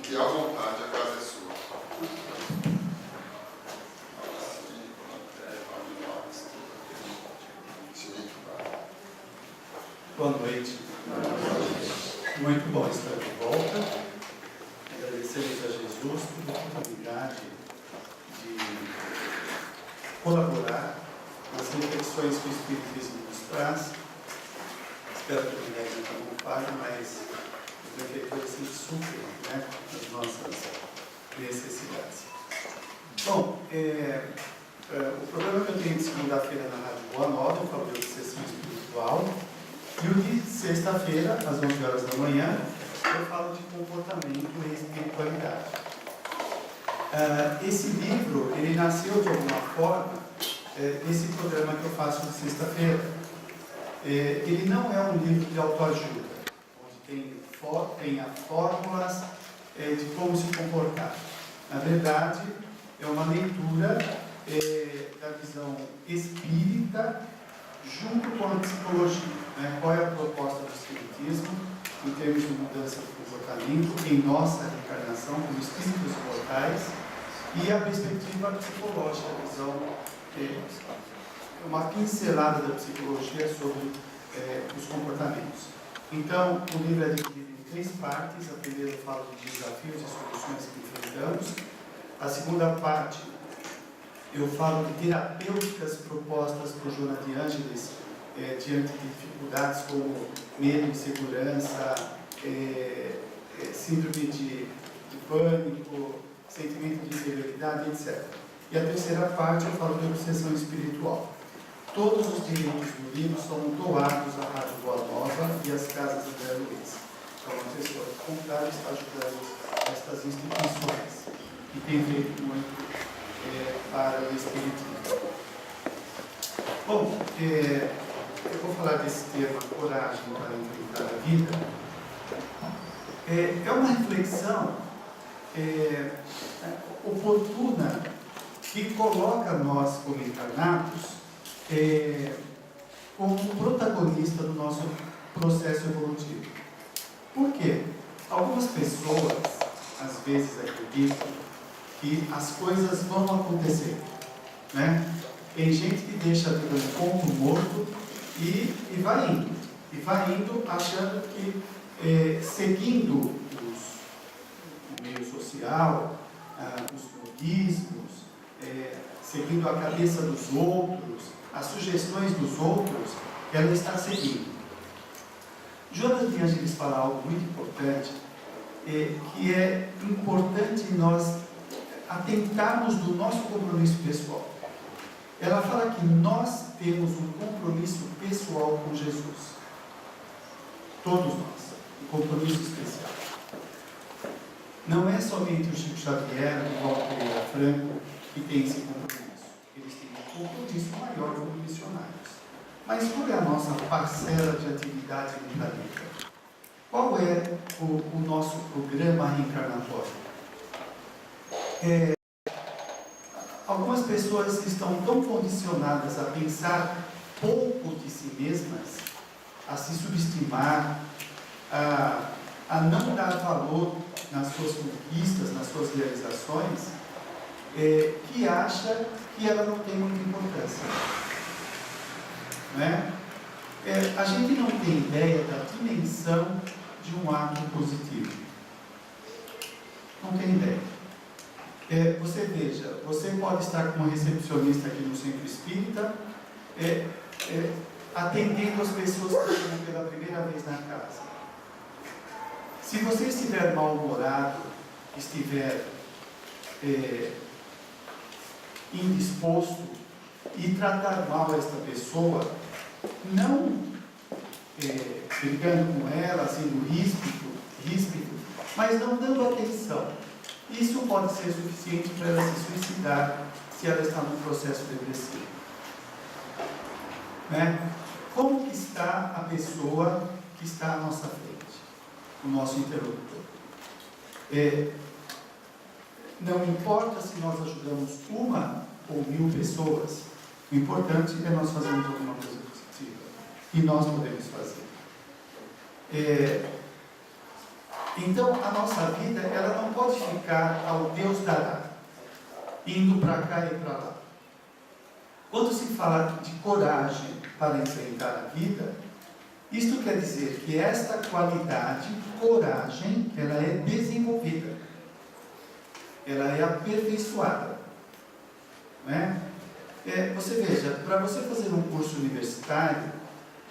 Fique à vontade, a casa é sua. Boa noite. Muito bom estar de volta. Agradecemos a Jesus pela oportunidade de colaborar nas reflexões que o Espiritismo nos traz. Espero que o médico não falhe, mas os efeitos se supram, né, as nossas necessidades. Bom, o programa que eu tenho de segunda-feira na Rádio Boa Nova, eu falo de obsessão espiritual, e o de sexta-feira, às 11 horas da manhã, eu falo de comportamento e espiritualidade. Esse livro, ele nasceu de alguma forma desse programa que eu faço de sexta-feira. Ele não é um livro de autoajuda, onde tem fórmulas de como se comportar. Na verdade, é uma leitura da visão espírita junto com a psicologia, né? Qual é a proposta do espiritismo em termos de mudança de comportamento em nossa reencarnação como espíritos mortais, e a perspectiva psicológica, a visão, uma pincelada da psicologia sobre os comportamentos. Então, o livro é dividido em 3 partes. A primeira eu falo de desafios e soluções que enfrentamos. A segunda parte eu falo de terapêuticas propostas por Joana de Ângeles diante de dificuldades como medo, insegurança, síndrome de pânico, sentimento de inferioridade, etc. E a terceira parte eu falo de obsessão espiritual. Todos os direitos do livro são doados à Rádio Boa Nova e às Casas André Luiz. Então, a pessoa que comprar está ajudando estas instituições e tem feito muito para o espiritismo. Bom, eu vou falar desse tema, coragem para enfrentar a vida. É uma reflexão oportuna que coloca nós, como encarnados, como protagonista do nosso processo evolutivo. Por quê? Algumas pessoas, às vezes, acreditam que as coisas vão acontecer, né? Tem gente que deixa a vida no ponto morto e vai indo achando que seguindo o meio social, os modismos, seguindo a cabeça dos outros, as sugestões dos outros, ela está seguindo. Joana de Ângeles fala algo muito importante, que é importante nós atentarmos do nosso compromisso pessoal. Ela fala que nós temos um compromisso pessoal com Jesus. Todos nós. Um compromisso especial. Não é somente o Chico Xavier, o Walter Pereira Franco, que tem esse compromisso. Eles têm um compromisso maior como missionários. Mas qual é a nossa parcela de atividade no planeta? Qual é o nosso programa reencarnatório? Algumas pessoas estão tão condicionadas a pensar pouco de si mesmas, a se subestimar, a não dar valor nas suas conquistas, nas suas realizações, que acha que ela não tem muita importância. Né? A gente não tem ideia da dimensão de um ato positivo. Não tem ideia. Você veja, você pode estar com uma recepcionista aqui no Centro Espírita, atendendo as pessoas que chegam pela primeira vez na casa. Se você estiver mal-humorado, estiver indisposto e tratar mal esta pessoa, não brigando com ela, sendo ríspido, mas não dando atenção. Isso pode ser suficiente para ela se suicidar se ela está num processo depressivo. Né? Como que está a pessoa que está à nossa frente? O nosso interlocutor. Não importa se nós ajudamos 1 ou 1000 pessoas, o importante é nós fazermos alguma coisa positiva. E nós podemos fazer. Então, a nossa vida, ela não pode ficar ao Deus dará, indo para cá e para lá. Quando se fala de coragem para enfrentar a vida, isto quer dizer que esta qualidade, coragem, ela é desenvolvida, ela é aperfeiçoada, né? Você veja, para você fazer um curso universitário,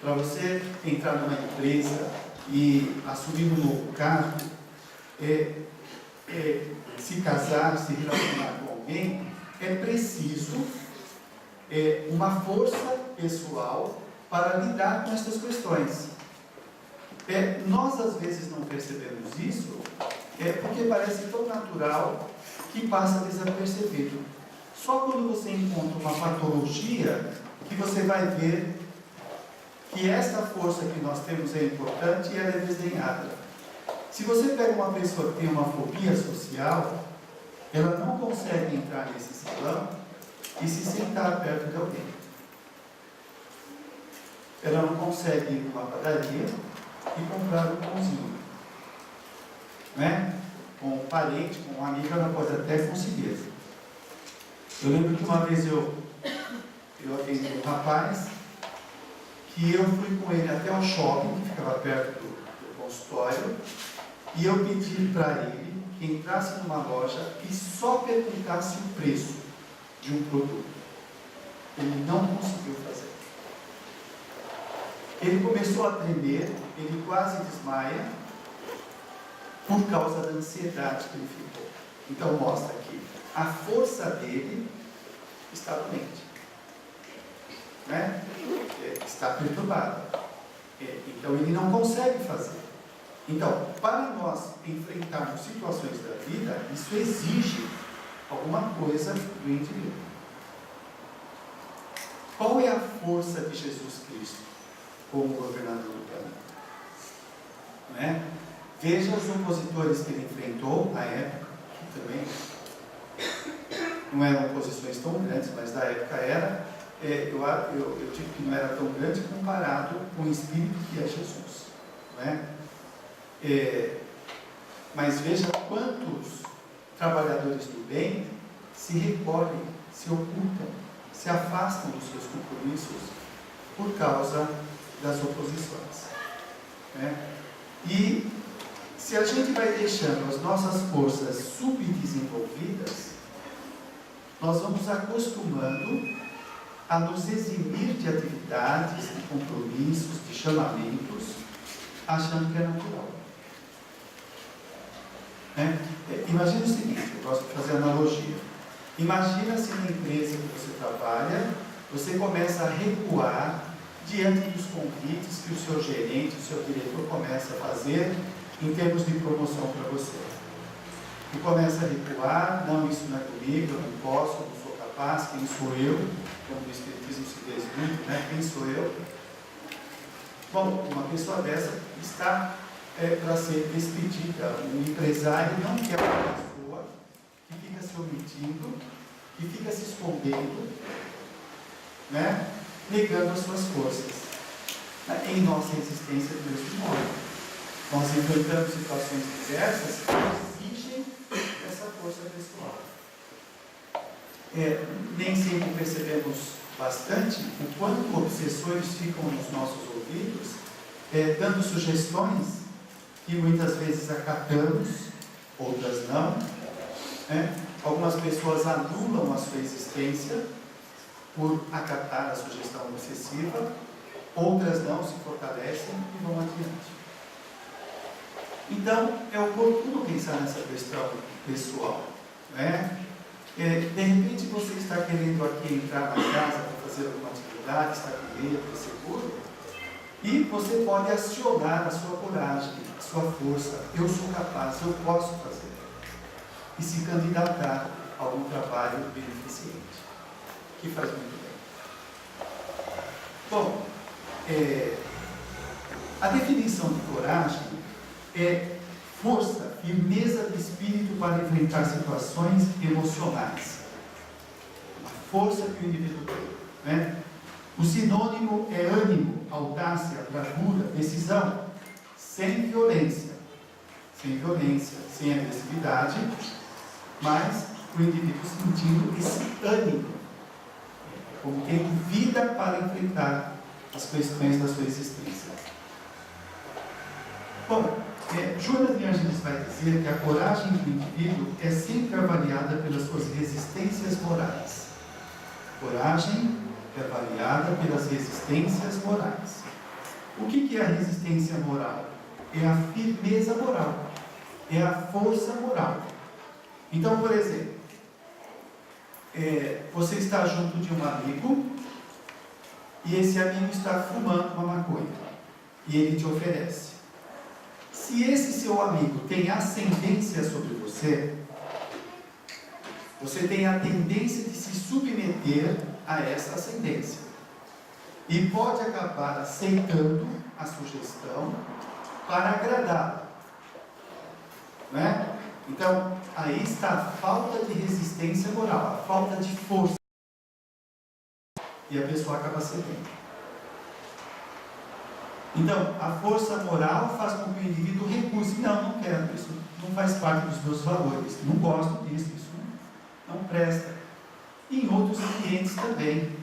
para você entrar numa empresa e assumir um novo cargo, se casar, se relacionar com alguém, é preciso uma força pessoal para lidar com estas questões. Nós às vezes não percebemos isso, porque parece tão natural que passa desapercebido. Só quando você encontra uma patologia que você vai ver que esta força que nós temos é importante e ela é desenhada. Se você pega uma pessoa que tem uma fobia social, ela não consegue entrar nesse salão e se sentar perto de alguém. Ela não consegue ir numa padaria e comprar um pãozinho, né? Com um parente, com um amigo, ela pode até conseguir. Eu lembro que uma vez eu atendi um rapaz que eu fui com ele até o shopping, que ficava perto do consultório, e eu pedi para ele que entrasse numa loja e só perguntasse o preço de um produto. Ele não conseguiu fazer. Ele começou a tremer, ele quase desmaia, por causa da ansiedade que ele ficou. Então mostra que a força dele está doente, né? Está perturbada. Então ele não consegue fazer. Então, para nós enfrentarmos situações da vida, isso exige alguma coisa do indivíduo. Qual é a força de Jesus Cristo como governador do planeta? Né? Veja os opositores que ele enfrentou na época, que também não eram oposições tão grandes, mas na época era. Eu digo que não era tão grande comparado com o Espírito que é Jesus, né? Mas veja quantos trabalhadores do bem se recolhem, se ocultam, se afastam dos seus compromissos por causa das oposições, né? E se a gente vai deixando as nossas forças subdesenvolvidas, nós vamos acostumando a nos eximir de atividades, de compromissos, de chamamentos, achando que é natural. Imagina o seguinte, eu gosto de fazer analogia. Imagina se na empresa que você trabalha, você começa a recuar diante dos convites que o seu gerente, o seu diretor começa a fazer em termos de promoção para você. E começa a recuar, não, isso não é comigo, eu não posso, eu não sou capaz, quem sou eu? Como o Espiritismo se diz muito, né? Quem sou eu? Bom, uma pessoa dessa está para ser despedida. Um empresário não quer uma pessoa que fica se omitindo, que fica se escondendo, né? Negando as suas forças. Em nossa existência do mesmo modo. Nós enfrentamos situações diversas que exigem essa força pessoal. Nem sempre percebemos bastante o quanto obsessores ficam nos nossos ouvidos, dando sugestões que muitas vezes acatamos, outras não. Algumas pessoas anulam a sua existência por acatar a sugestão obsessiva, outras não, se fortalecem e vão adiante. Então, é oportuno pensar nessa questão pessoal, né? De repente você está querendo aqui entrar na casa para fazer alguma atividade, está com medo, está seguro, e você pode acionar a sua coragem, a sua força. Eu sou capaz, eu posso fazer. E se candidatar a algum trabalho beneficente, que faz muito bem. Bom, a definição de coragem é força, firmeza de espírito para enfrentar situações emocionais. Uma força que o indivíduo tem, né? O sinônimo é ânimo, audácia, bravura, decisão, sem violência, sem violência, sem agressividade, mas o indivíduo sentindo esse ânimo, como tendo vida para enfrentar as questões da sua existência. Bom, Jonas de Ângeles vai dizer que a coragem do indivíduo é sempre avaliada pelas suas resistências morais. Coragem é avaliada pelas resistências morais. O que é a resistência moral? É a firmeza moral, é a força moral. Então, por exemplo, você está junto de um amigo e esse amigo está fumando uma maconha e ele te oferece. Se esse seu amigo tem ascendência sobre você, você tem a tendência de se submeter a essa ascendência e pode acabar aceitando a sugestão para agradá-lo, né? Então, aí está a falta de resistência moral, a falta de força, e a pessoa acaba cedendo. Então, a força moral faz com que o indivíduo recuse. Não quero, isso não faz parte dos meus valores, não gosto disso, isso não presta. E em outros ambientes também.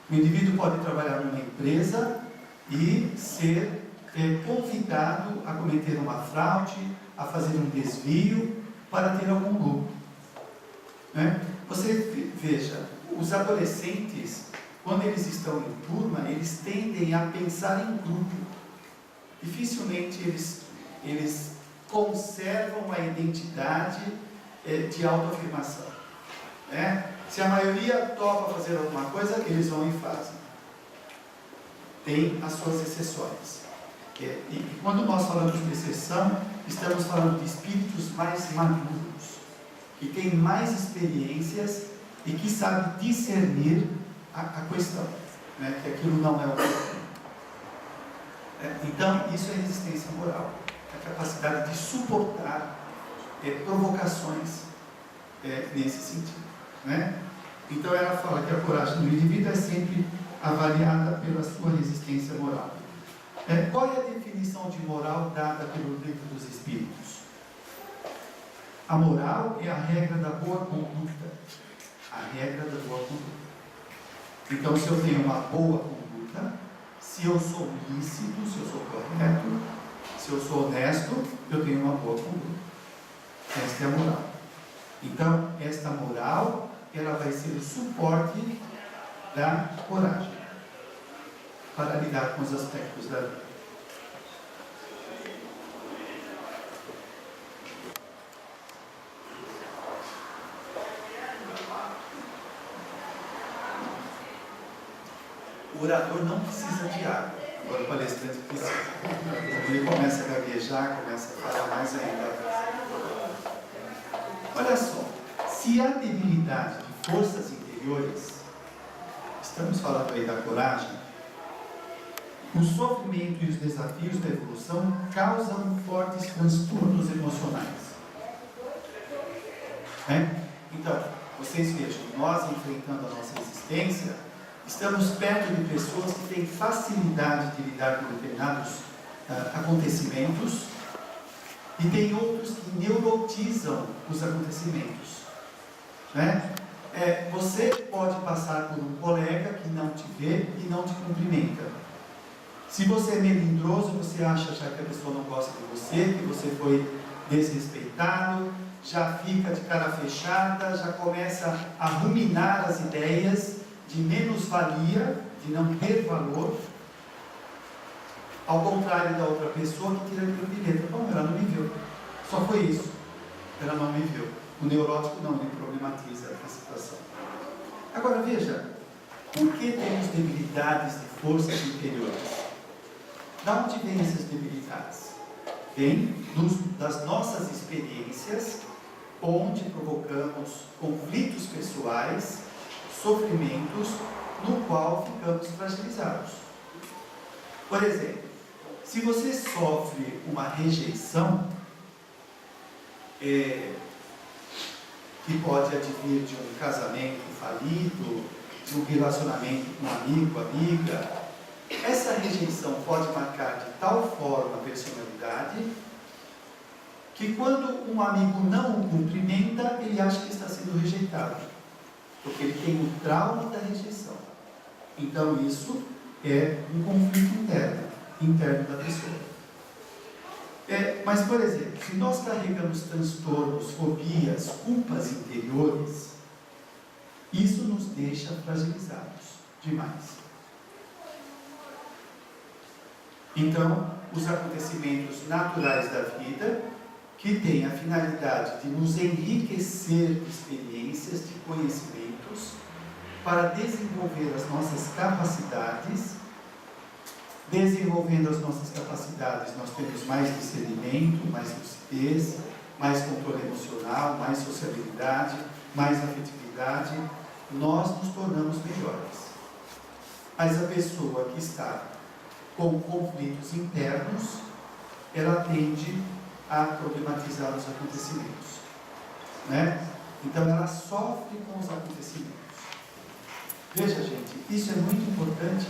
O indivíduo pode trabalhar numa empresa e ser convidado a cometer uma fraude, a fazer um desvio para ter algum lucro, né? Você veja, os adolescentes, quando eles estão em turma, eles tendem a pensar em grupo. Dificilmente eles conservam a identidade de autoafirmação, né? Se a maioria topa fazer alguma coisa, eles vão e fazem. Tem as suas exceções. E quando nós falamos de exceção, estamos falando de espíritos mais maduros, que têm mais experiências e que sabem discernir a questão, né? Que aquilo não é o problema. Então, isso é resistência moral, a capacidade de suportar provocações nesse sentido, né? Então, ela fala que a coragem do indivíduo é sempre avaliada pela sua resistência moral. Qual é a definição de moral dada pelo Livro dos Espíritos? A moral é a regra da boa conduta. A regra da boa conduta. Então, se eu tenho uma boa conduta, se eu sou lícito, se eu sou correto, se eu sou honesto, eu tenho uma boa conduta. Esta é a moral. Então, esta moral, ela vai ser o suporte da coragem para lidar com os aspectos da vida. O orador não precisa de água, agora o palestrante precisa. Ele começa a gaguejar, começa a falar mais ainda. Olha só, se há debilidade de forças interiores, estamos falando aí da coragem, o sofrimento e os desafios da evolução causam fortes transtornos emocionais. Então, vocês vejam, nós enfrentando a nossa existência, estamos perto de pessoas que têm facilidade de lidar com determinados acontecimentos e tem outros que neurotizam os acontecimentos, né? Você pode passar por um colega que não te vê e não te cumprimenta. Se você é melindroso, você acha já que a pessoa não gosta de você, que você foi desrespeitado, já fica de cara fechada, já começa a ruminar as ideias de menos-valia, de não ter valor, ao contrário da outra pessoa que tira aquilo de letra. Bom, ela não me viu, só foi isso, ela não me viu. O neurótico não, ele problematiza a situação. Agora veja, por que temos debilidades de forças interiores? Da onde vêm essas debilidades? Vem das nossas experiências, onde provocamos conflitos pessoais, sofrimentos, no qual ficamos fragilizados. Por exemplo, se você sofre uma rejeição, que pode advir de um casamento falido, de um relacionamento com um amigo, amiga, essa rejeição pode marcar de tal forma a personalidade que quando um amigo não o cumprimenta, ele acha que está sendo rejeitado, porque ele tem o trauma da rejeição. Então isso é um conflito interno da pessoa. Mas, por exemplo, se nós carregamos transtornos, fobias, culpas interiores, isso nos deixa fragilizados demais. Então, os acontecimentos naturais da vida, que têm a finalidade de nos enriquecer de experiências, de conhecimentos, para desenvolver as nossas capacidades. Desenvolvendo as nossas capacidades, nós temos mais discernimento, mais lucidez, mais controle emocional, mais sociabilidade, mais afetividade. Nós nos tornamos melhores. Mas a pessoa que está com conflitos internos, ela tende a problematizar os acontecimentos, né? Então ela sofre com os acontecimentos. Veja, gente, isso é muito importante.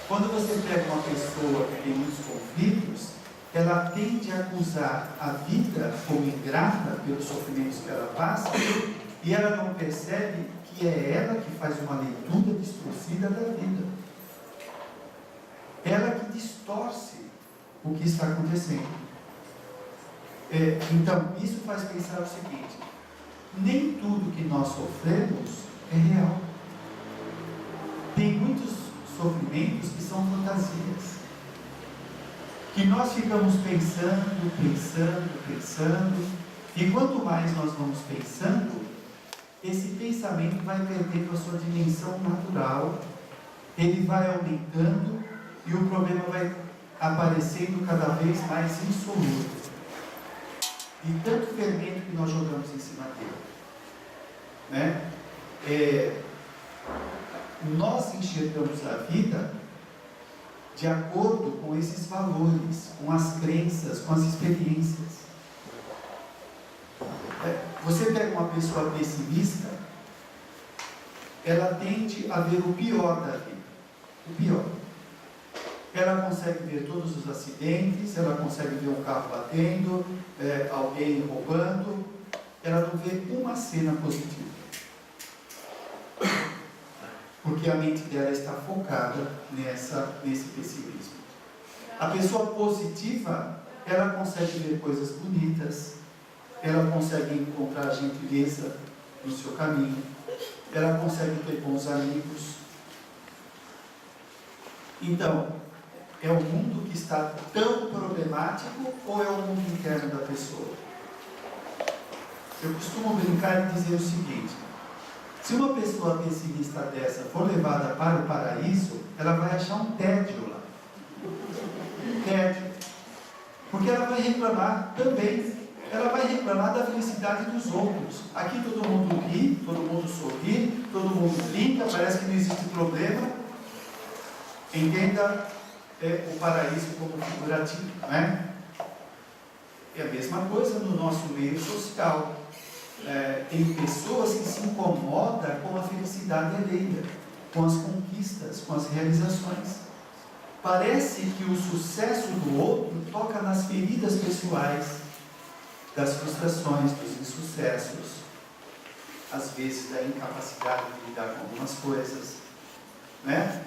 Quando você pega uma pessoa que tem muitos conflitos, ela tende a acusar a vida como ingrata pelos sofrimentos que ela passa, e ela não percebe que é ela que faz uma leitura distorcida da vida. Ela que distorce o que está acontecendo. Então, isso faz pensar o seguinte: nem tudo que nós sofremos é real. Tem muitos sofrimentos que são fantasias, que nós ficamos pensando, e quanto mais nós vamos pensando, esse pensamento vai perdendo a sua dimensão natural, ele vai aumentando e o problema vai aparecendo cada vez mais insolúvel, de tanto fermento que nós jogamos em cima dele, né? Nós enxergamos a vida de acordo com esses valores, com as crenças, com as experiências. Você pega uma pessoa pessimista, ela tende a ver o pior da vida, o pior. Ela consegue ver todos os acidentes, ela consegue ver um carro batendo, alguém roubando, ela não vê uma cena positiva. Porque a mente dela está focada nesse pessimismo. A pessoa positiva, ela consegue ver coisas bonitas, ela consegue encontrar gentileza no seu caminho, ela consegue ter bons amigos. Então, é o mundo que está tão problemático ou é o mundo interno da pessoa? Eu costumo brincar e dizer o seguinte: se uma pessoa pessimista dessa for levada para o paraíso, ela vai achar um tédio lá. Tédio. Porque ela vai reclamar também. Ela vai reclamar da felicidade dos outros. Aqui todo mundo ri, todo mundo sorri, todo mundo brinca, parece que não existe problema. Entenda o paraíso como figurativo, não é? É a mesma coisa no nosso meio social. Tem pessoas que se incomodam com a felicidade alheia, com as conquistas, com as realizações. Parece que o sucesso do outro toca nas feridas pessoais, das frustrações, dos insucessos, às vezes da incapacidade de lidar com algumas coisas, né?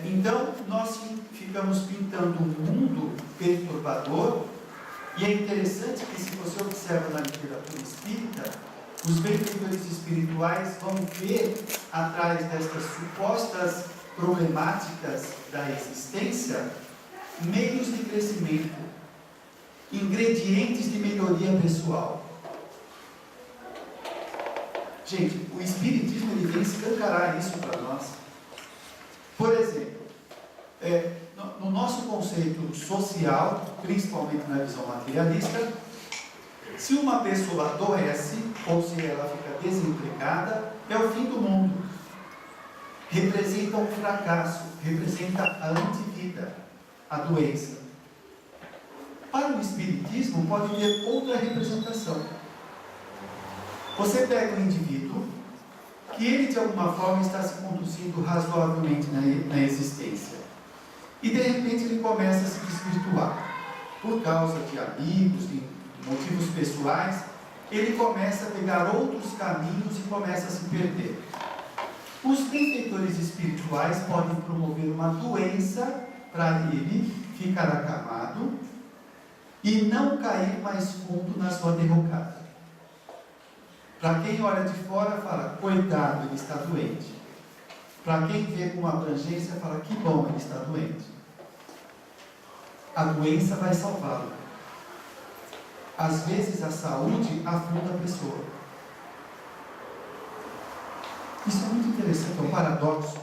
Então nós ficamos pintando um mundo perturbador. E é interessante que, se você observa na literatura espírita, os benfeitores espirituais vão ver, atrás destas supostas problemáticas da existência, meios de crescimento, ingredientes de melhoria pessoal. Gente, o Espiritismo ele vem escancarar isso para nós. Por exemplo, no nosso conceito social, principalmente na visão materialista, se uma pessoa adoece ou se ela fica desempregada, é o fim do mundo. Representa um fracasso, representa a antivida, a doença. Para o Espiritismo pode ter outra representação. Você pega um indivíduo que ele de alguma forma está se conduzindo razoavelmente na existência. E de repente ele começa a se desvirtuar. por causa de amigos, de motivos pessoais, ele começa a pegar outros caminhos e começa a se perder. Os benfeitores espirituais podem promover uma doença para ele ficar acamado e não cair mais fundo na sua derrocada. Para quem olha de fora, fala, coitado, ele está doente. Para quem vê com abrangência, fala, que bom, ele está doente. A doença vai salvá-lo. Às vezes a saúde afunda a pessoa. Isso é muito interessante, é um paradoxo.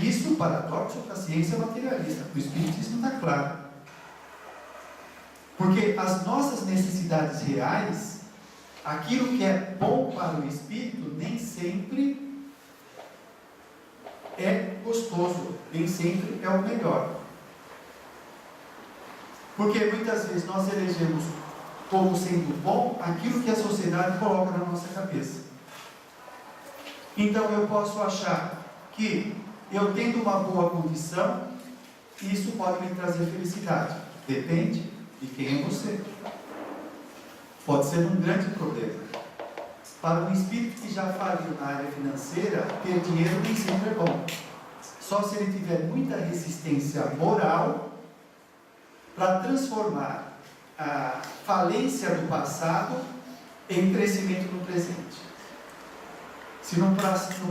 Isso é um paradoxo para a ciência materialista. O Espiritismo está claro. Porque as nossas necessidades reais, aquilo que é bom para o espírito, nem sempre é gostoso, nem sempre é o melhor. Porque muitas vezes nós elegemos como sendo bom aquilo que a sociedade coloca na nossa cabeça. Então eu posso achar que eu tendo uma boa condição, isso pode me trazer felicidade. Depende de quem é você. Pode ser um grande problema. Para um espírito que já faliu na área financeira, ter dinheiro nem sempre é bom. Só se ele tiver muita resistência moral para transformar a falência do passado em crescimento no presente. Se no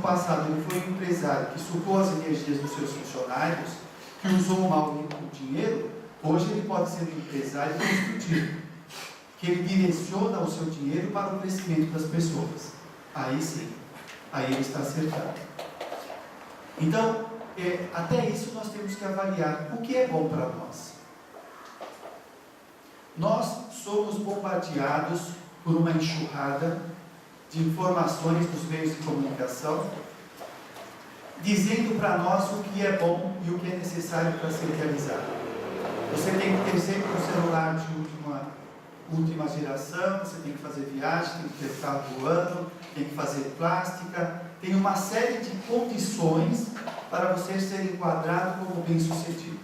passado ele foi um empresário que sugou as energias dos seus funcionários, que usou mal o dinheiro, hoje ele pode ser um empresário construtivo, que ele direciona o seu dinheiro para o crescimento das pessoas. Aí sim, aí ele está acertado. Então, até isso nós temos que avaliar o que é bom para nós. Nós somos bombardeados por uma enxurrada de informações dos meios de comunicação, dizendo para nós o que é bom e o que é necessário para ser realizado. Você tem que ter sempre um celular de última geração, você tem que fazer viagem, tem que ter carro do ano, tem que fazer plástica, tem uma série de condições para você ser enquadrado como bem-sucedido.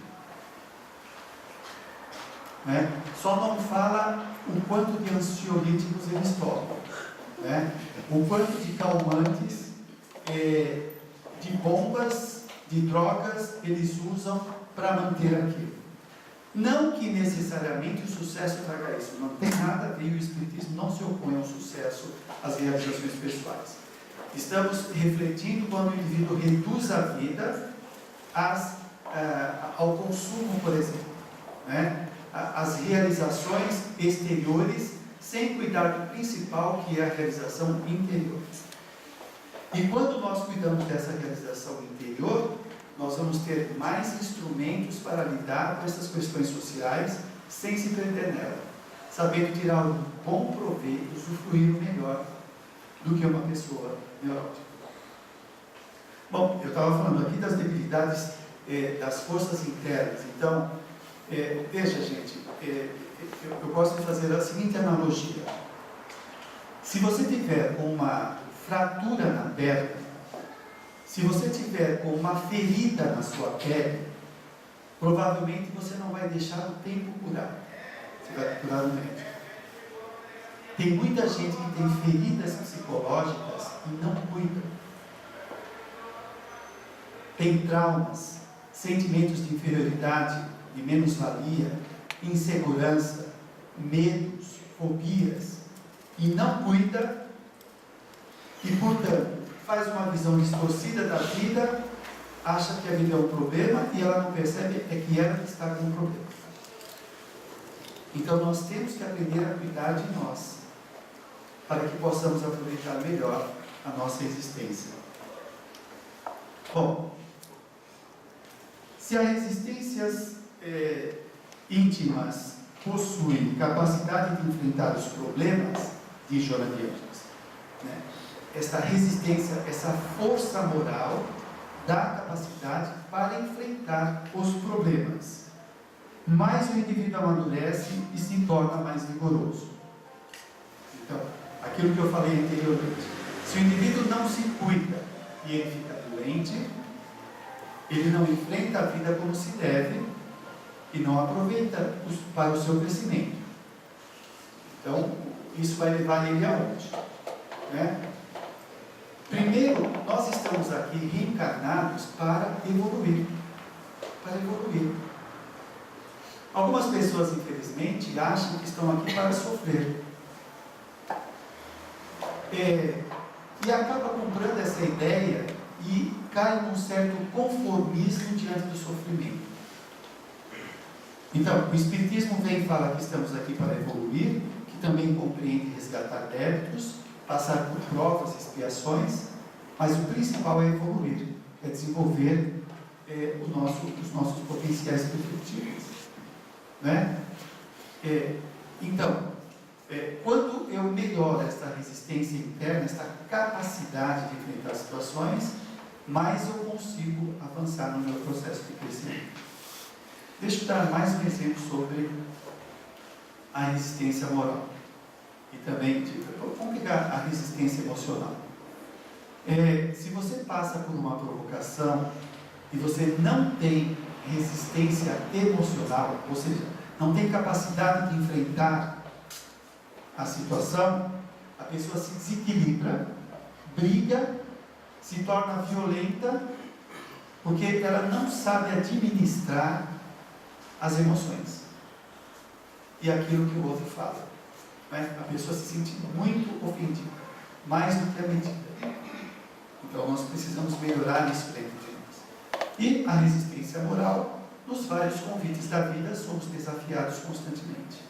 Só não fala o quanto de ansiolíticos eles tomam, o quanto de calmantes, de bombas, de drogas eles usam para manter aquilo. Não que necessariamente o sucesso traga isso, não tem nada a ver, o Espiritismo não se opõe ao sucesso, às realizações pessoais. Estamos refletindo quando o indivíduo reduz a vida ao consumo, por exemplo, as realizações exteriores, sem cuidar do principal, que é a realização interior. E quando nós cuidamos dessa realização interior, nós vamos ter mais instrumentos para lidar com essas questões sociais, sem se perder nela, sabendo tirar um bom proveito, usufruir o melhor do que uma pessoa neurótica. Bom, eu estava falando aqui das debilidades das forças internas. Então, veja, gente, eu gosto de fazer a seguinte analogia. Se você tiver uma fratura na perna, se você tiver com uma ferida na sua pele, provavelmente você não vai deixar o tempo curar. Você vai procurar um médico. Tem muita gente que tem feridas psicológicas e não cuida. Tem traumas, sentimentos de inferioridade, de menos-valia, insegurança, medos, fobias, e não cuida, e portanto faz uma visão distorcida da vida, acha que a vida é um problema e ela não percebe que ela está com um problema. Então nós temos que aprender a cuidar de nós, para que possamos aproveitar melhor a nossa existência. Bom, se as existências íntimas possuem capacidade de enfrentar os problemas, diz Joana de Ângeles, esta resistência, essa força moral dá capacidade para enfrentar os problemas. Mais o indivíduo amadurece e se torna mais vigoroso. Então, aquilo que eu falei anteriormente, se o indivíduo não se cuida e ele fica doente, ele não enfrenta a vida como se deve, e não aproveita para o seu crescimento. Então, isso vai levar ele aonde? Né? Primeiro, nós estamos aqui reencarnados para evoluir. Para evoluir. Algumas pessoas, infelizmente, acham que estão aqui para sofrer. E acaba comprando essa ideia e cai num certo conformismo diante do sofrimento. Então, o Espiritismo vem falar que estamos aqui para evoluir, que também compreende resgatar débitos, passar por provas e expiações, mas o principal é evoluir, é desenvolver os nossos potenciais perfectíveis. Né? Então, quando eu melhoro esta resistência interna, esta capacidade de enfrentar situações, mais eu consigo avançar no meu processo de crescimento. Deixa eu dar mais um exemplo sobre a resistência moral. E também, vamos pegar a resistência emocional. Se você passa por uma provocação e você não tem resistência emocional, ou seja, não tem capacidade de enfrentar a situação, a pessoa se desequilibra, briga, se torna violenta, porque ela não sabe administrar as emoções e aquilo que o outro fala. Né? A pessoa se sente muito ofendida, mais do que a medida. Então nós precisamos melhorar isso dentro de nós. E a resistência moral, nos vários convites da vida, somos desafiados constantemente.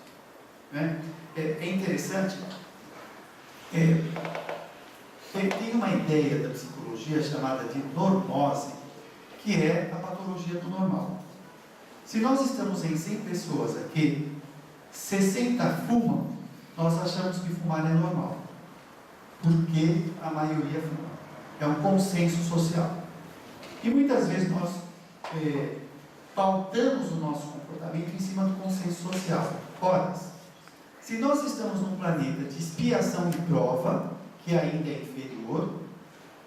Né? É interessante, tem uma ideia da psicologia chamada de normose, que é a patologia do normal. Se nós estamos em 100 pessoas aqui, 60 fumam, nós achamos que fumar é normal, porque a maioria fuma. É um consenso social. E muitas vezes nós pautamos o nosso comportamento em cima do consenso social. Ora, se nós estamos num planeta de expiação e prova, que ainda é inferior,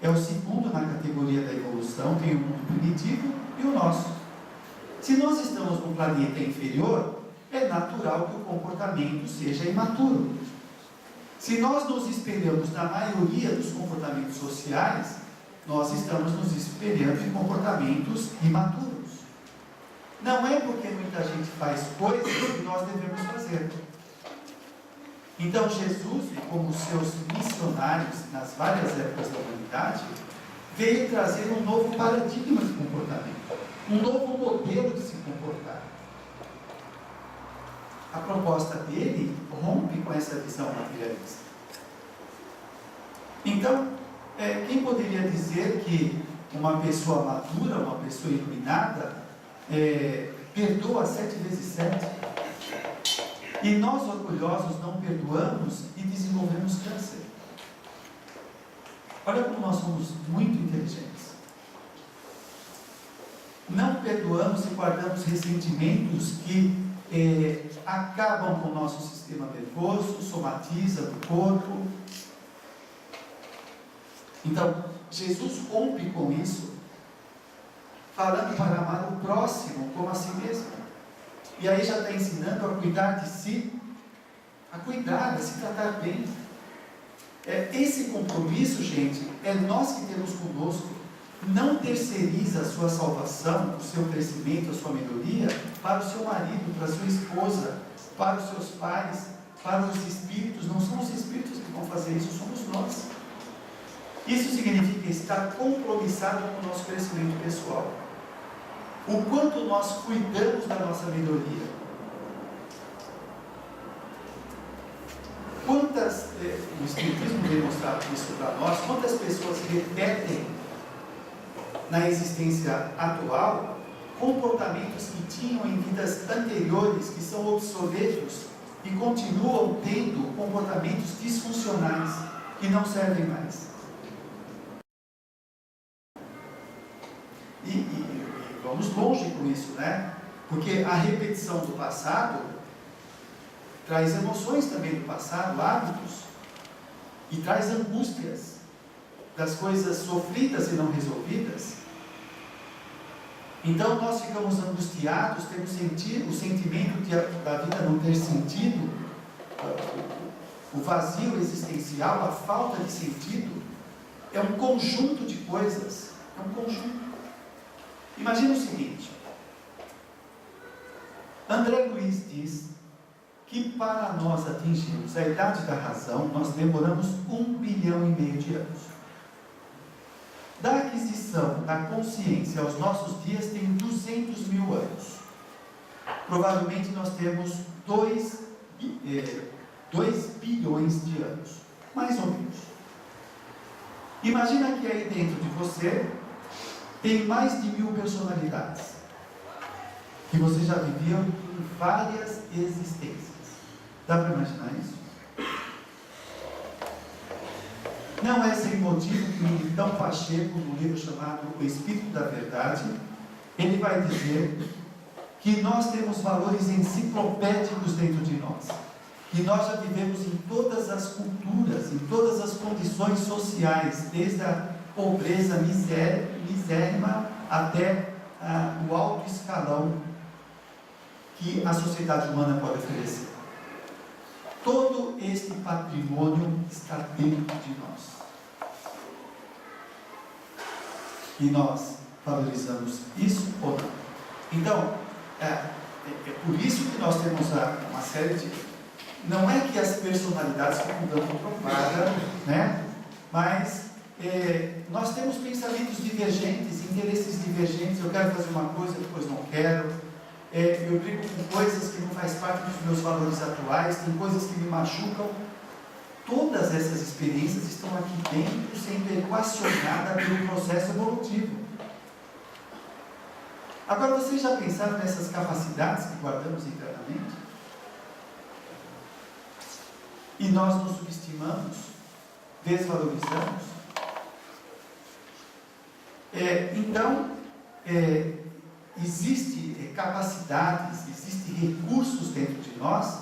é o segundo na categoria da evolução, tem o mundo primitivo e o nosso. Se nós estamos num planeta inferior, é natural que o comportamento seja imaturo. Se nós nos espelhamos na maioria dos comportamentos sociais, nós estamos nos espelhando em comportamentos imaturos. Não é porque muita gente faz coisas que nós devemos fazer. Então Jesus, como seus missionários nas várias épocas da humanidade, veio trazer um novo paradigma de comportamento, um novo modelo de se comportar. A proposta dele rompe com essa visão materialista. Então, quem poderia dizer que uma pessoa madura, uma pessoa iluminada, perdoa 7 vezes 7? E nós, orgulhosos, não perdoamos e desenvolvemos câncer. Olha como nós somos muito inteligentes. Não perdoamos e guardamos ressentimentos que acabam com o nosso sistema nervoso, somatiza no corpo. Então, Jesus rompe com isso, falando para amar o próximo como a si mesmo. E aí já está ensinando a cuidar de si, a cuidar, a se tratar bem. Esse compromisso, gente, é nós que temos conosco. Não terceiriza a sua salvação, o seu crescimento, a sua melhoria para o seu marido, para a sua esposa, para os seus pais, para os espíritos. Não são os espíritos que vão fazer isso, somos nós. Isso significa estar compromissado com o nosso crescimento pessoal. O quanto nós cuidamos da nossa melhoria. O Espiritismo vem mostrar isso para nós, quantas pessoas repetem na existência atual comportamentos que tinham em vidas anteriores, que são obsoletos e continuam tendo comportamentos disfuncionais que não servem mais. E vamos longe com isso, né? Porque a repetição do passado traz emoções também do passado, hábitos, e traz angústias das coisas sofridas e não resolvidas. Então nós ficamos angustiados, temos o sentimento da vida não ter sentido, o vazio existencial, a falta de sentido, é um conjunto de coisas, é um conjunto. Imagina o seguinte, André Luiz diz que para nós atingirmos a idade da razão, nós demoramos 1,5 bilhão de anos. Da aquisição da consciência aos nossos dias tem 200 mil anos. Provavelmente nós temos 2 bilhões de anos, mais ou menos. Imagina que aí dentro de você tem mais de 1000 personalidades, que você já viveu em várias existências. Dá para imaginar isso? Não é sem motivo que o Militão Pacheco, no livro chamado O Espírito da Verdade, ele vai dizer que nós temos valores enciclopédicos dentro de nós. Que nós já vivemos em todas as culturas, em todas as condições sociais, desde a pobreza misérrima até o alto escalão que a sociedade humana pode oferecer. Todo este patrimônio está dentro de nós. E nós valorizamos isso ou não? Então, é por isso que nós temos uma série de... Não é que as personalidades ficam dando propaganda, né? Mas nós temos pensamentos divergentes, interesses divergentes. Eu quero fazer uma coisa, depois não quero. Eu brigo com coisas que não faz parte dos meus valores atuais, tem coisas que me machucam. Todas essas experiências estão aqui dentro, sendo equacionadas pelo processo evolutivo. Agora, vocês já pensaram nessas capacidades que guardamos internamente? E nós nos subestimamos, desvalorizamos? Então, existem capacidades, existem recursos dentro de nós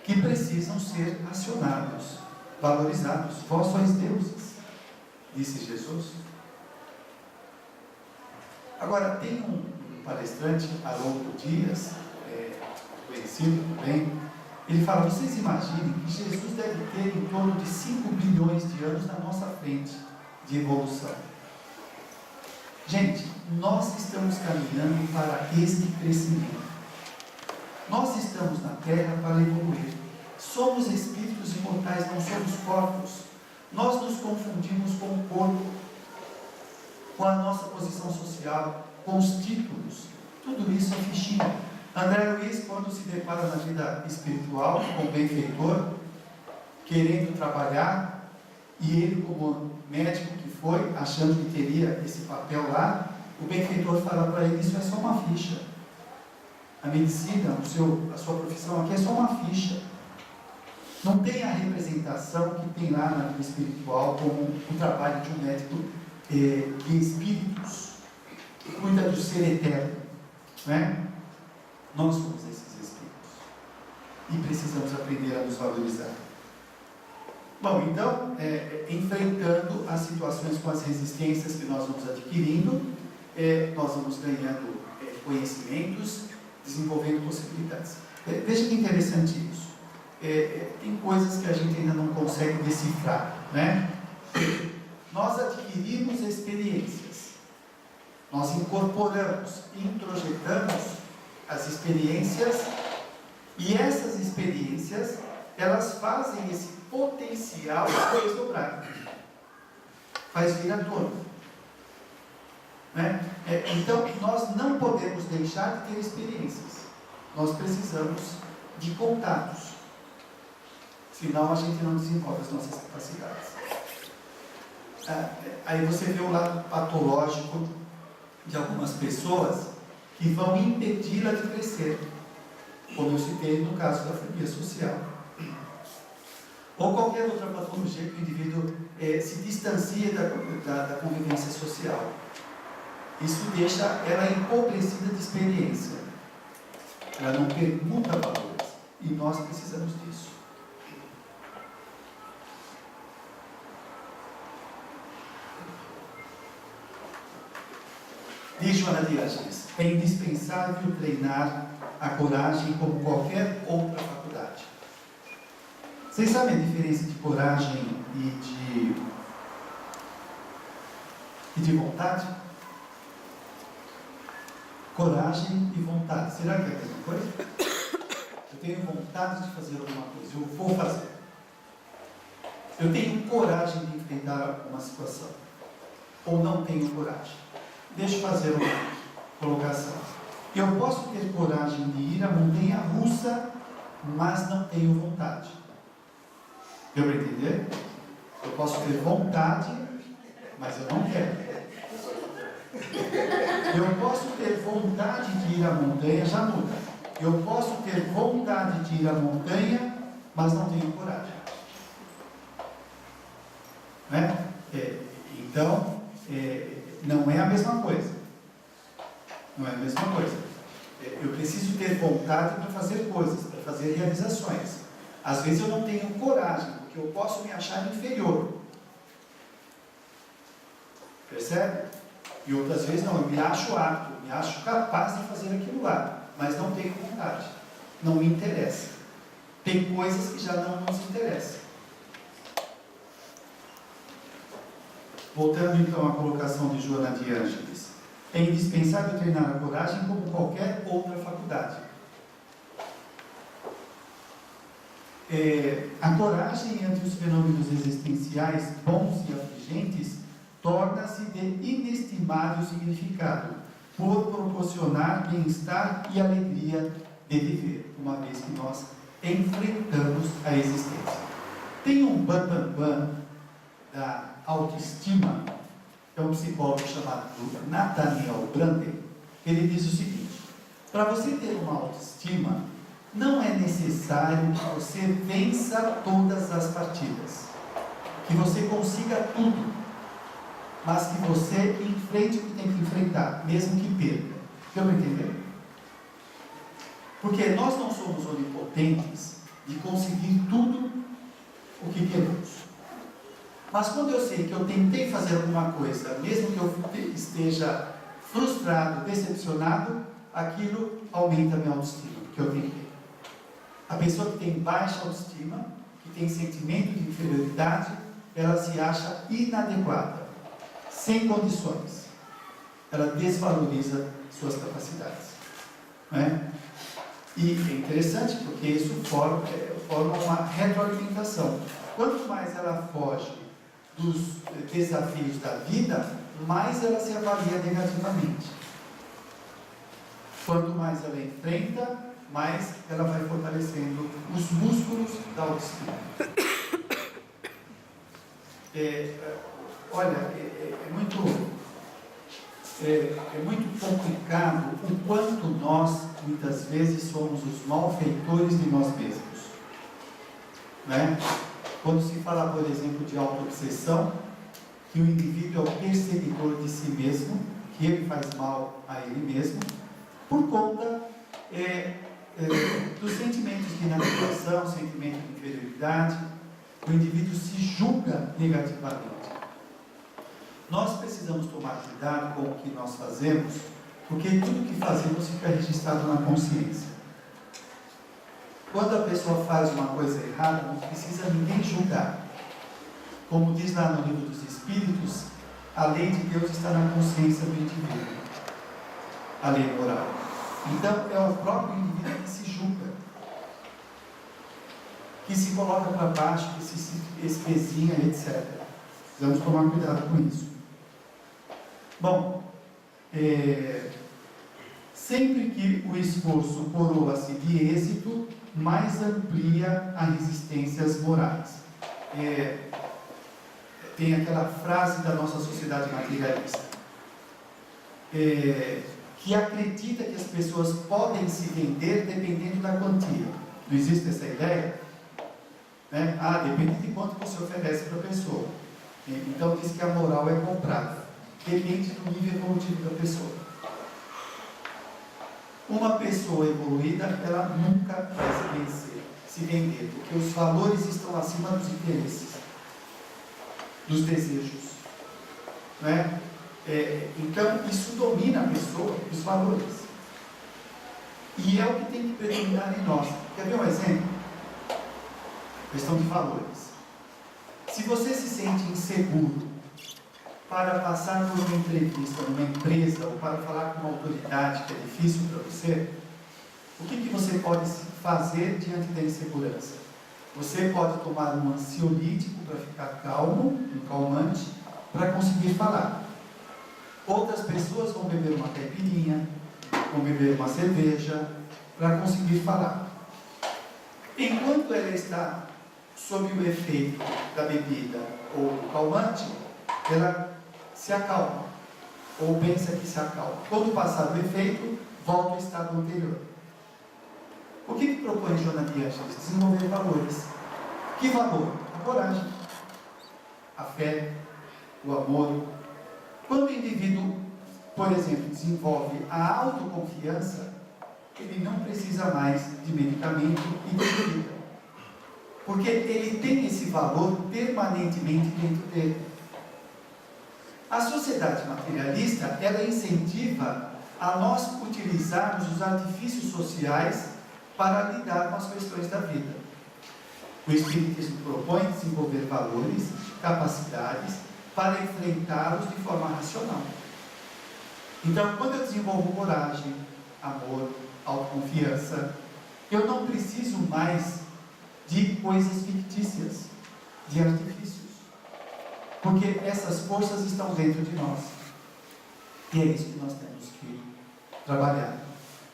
que precisam ser acionados, valorizados. Vós sois deuses, disse Jesus. Agora, tem um palestrante, Haroldo Dias, conhecido também, ele fala, vocês imaginem que Jesus deve ter em torno de 5 bilhões de anos na nossa frente de evolução. Gente, nós estamos caminhando para este crescimento. Nós estamos na Terra para evoluir. Somos espíritos imortais, não somos corpos. Nós nos confundimos com o corpo, com a nossa posição social, com os títulos. Tudo isso é fichinha. André Luiz, quando se depara na vida espiritual com o benfeitor, querendo trabalhar, e ele, como médico que foi, achando que teria esse papel lá, o benfeitor fala para ele, isso é só uma ficha. A medicina, a sua profissão aqui é só uma ficha. Não tem a representação que tem lá na vida espiritual, como o trabalho de um médico de espíritos, que cuida do ser eterno. Não é? Nós somos esses espíritos. E precisamos aprender a nos valorizar. Bom, então, enfrentando as situações com as resistências que nós vamos adquirindo, nós vamos ganhando conhecimentos, desenvolvendo possibilidades. Veja que interessante isso. Tem coisas que a gente ainda não consegue decifrar, né? Nós adquirimos experiências, nós incorporamos, introjetamos as experiências, e essas experiências, elas fazem esse potencial desdobrar, faz vir à tona, né? Então, nós não podemos deixar de ter experiências, nós precisamos de contatos, senão a gente não desenvolve as nossas capacidades. Aí você vê o lado patológico de algumas pessoas que vão impedi-la de crescer, como eu citei no caso da fobia social. Ou qualquer outra patologia que o indivíduo se distancia da convivência social. Isso deixa ela empobrecida de experiência. Ela não permuta valores. E nós precisamos disso. Diz Joana de Ângeles, É indispensável treinar a coragem como qualquer outra faculdade. Vocês sabem a diferença de coragem e de vontade? Coragem e vontade. Será que é a mesma coisa? Eu tenho vontade de fazer alguma coisa, eu vou fazer. Eu tenho coragem de enfrentar uma situação. Ou não tenho coragem. Deixa eu fazer uma colocação. Eu posso ter coragem de ir à montanha russa, mas não tenho vontade. Deu para entender? Eu posso ter vontade, mas eu não quero. Eu posso ter vontade de ir à montanha, já muda. Eu posso ter vontade de ir à montanha, mas não tenho coragem. Né? Então, não é a mesma coisa. Não é a mesma coisa. Eu preciso ter vontade para fazer coisas, para fazer realizações. Às vezes eu não tenho coragem, porque eu posso me achar inferior. Percebe? E outras vezes não, eu me acho apto, me acho capaz de fazer aquilo lá, mas não tenho vontade. Não me interessa. Tem coisas que já não nos interessam. Voltando então à colocação de Joana de Ângeles. É indispensável treinar a coragem como qualquer outra faculdade. A coragem ante os fenômenos existenciais bons e afligentes torna-se de inestimável significado, por proporcionar bem-estar e alegria de viver, uma vez que nós enfrentamos a existência. Tem um bam-bam-bam da autoestima, é um psicólogo chamado Nathaniel Branden. Ele diz o seguinte: para você ter uma autoestima, não é necessário que você vença todas as partidas, que você consiga tudo, mas que você enfrente o que tem que enfrentar, mesmo que perca. Deu para entender? Porque nós não somos onipotentes de conseguir tudo o que queremos. Mas quando eu sei que eu tentei fazer alguma coisa, mesmo que eu esteja frustrado, decepcionado, aquilo aumenta a minha autoestima, porque eu tentei. A pessoa que tem baixa autoestima, que tem sentimento de inferioridade, ela se acha inadequada, sem condições. Ela desvaloriza suas capacidades. Não é? E é interessante porque isso forma uma retroalimentação. Quanto mais ela foge dos desafios da vida, mais ela se avalia negativamente. Quanto mais ela enfrenta, mais ela vai fortalecendo os músculos da autoestima. Olha, é muito complicado o quanto nós, muitas vezes, somos os malfeitores de nós mesmos. Né? Quando se fala, por exemplo, de autoobsessão, que o indivíduo é o perseguidor de si mesmo, que ele faz mal a ele mesmo, por conta dos sentimentos de inadequação, sentimento de inferioridade, o indivíduo se julga negativamente. Nós precisamos tomar cuidado com o que nós fazemos, porque tudo que fazemos fica registrado na consciência. Quando a pessoa faz uma coisa errada, não precisa ninguém julgar. Como diz lá no Livro dos Espíritos, a lei de Deus está na consciência do indivíduo. A lei moral. Então, é o próprio indivíduo que se julga, que se coloca para baixo, que se espezinha, etc. Precisamos tomar cuidado com isso. Bom, sempre que o esforço coroa-se de êxito, mais amplia as resistências morais. Tem aquela frase da nossa sociedade materialista, que acredita que as pessoas podem se vender dependendo da quantia. Não existe essa ideia? Né? Depende de quanto você oferece para a pessoa. Então diz que a moral é comprável. Depende do nível evolutivo da pessoa. Uma pessoa evoluída, ela nunca vai se vender, porque os valores estão acima dos interesses, dos desejos. Né? Então, isso domina a pessoa, os valores. E é o que tem que predominar em nós. Quer ver um exemplo? Questão de valores. Se você se sente inseguro para passar por uma entrevista numa empresa ou para falar com uma autoridade que é difícil para você, o que você pode fazer diante da insegurança? Você pode tomar um ansiolítico para ficar calmo, um calmante, para conseguir falar. Outras pessoas vão beber uma caipirinha, vão beber uma cerveja, para conseguir falar. Enquanto ela está sob o efeito da bebida ou do calmante, ela se acalma, ou pensa que se acalma. Quando passar o efeito, volta ao estado anterior. O que propõe Joana de Ângeles? Desenvolver valores. Que valor? A coragem, a fé, o amor. Quando o indivíduo, por exemplo, desenvolve a autoconfiança, ele não precisa mais de medicamento e de bebida, porque ele tem esse valor permanentemente dentro dele. A sociedade materialista, ela incentiva a nós utilizarmos os artifícios sociais para lidar com as questões da vida. O Espiritismo propõe desenvolver valores, capacidades, para enfrentá-los de forma racional. Então, quando eu desenvolvo coragem, amor, autoconfiança, eu não preciso mais de coisas fictícias, de artifícios, porque essas forças estão dentro de nós. E é isso que nós temos que trabalhar,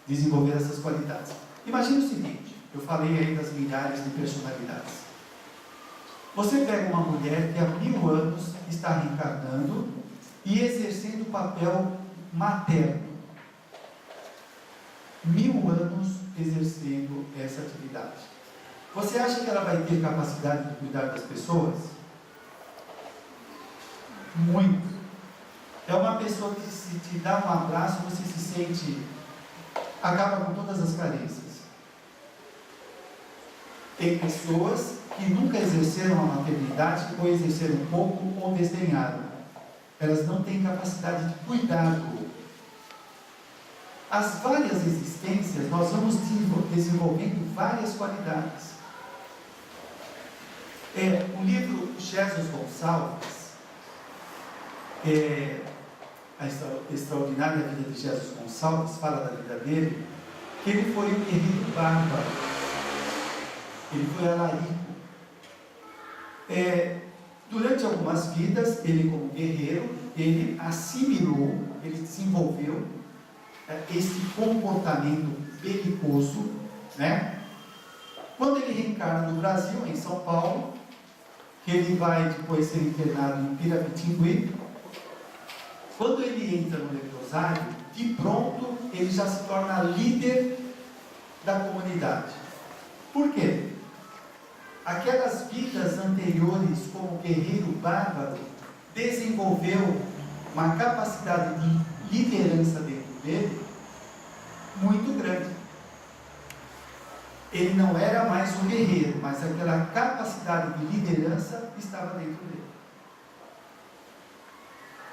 desenvolver essas qualidades. Imagine o seguinte, eu falei aí das milhares de personalidades. Você pega uma mulher que há 1000 anos está reencarnando e exercendo o papel materno. 1000 anos exercendo essa atividade. Você acha que ela vai ter capacidade de cuidar das pessoas? Muito. É uma pessoa que, se te dá um abraço, você se sente, acaba com todas as carências. Tem pessoas que nunca exerceram a maternidade, ou exerceram pouco, ou desdenharam. Elas não têm capacidade de cuidar do outro. As várias existências, nós vamos desenvolvendo várias qualidades. O livro Jesus Gonçalves, a extraordinária vida de Jesus Gonçalves, fala da vida dele, que ele foi um guerreiro bárbaro, ele foi alarico. Durante algumas vidas, ele como guerreiro, ele assimilou, ele desenvolveu esse comportamento belicoso, né? Quando ele reencarna no Brasil, em São Paulo, que ele vai depois ser internado em Pirapitingui, quando ele entra no leprosário, de pronto ele já se torna líder da comunidade. Por quê? Aquelas vidas anteriores como guerreiro bárbaro desenvolveu uma capacidade de liderança dentro dele muito grande. Ele não era mais um guerreiro, mas aquela capacidade de liderança estava dentro dele,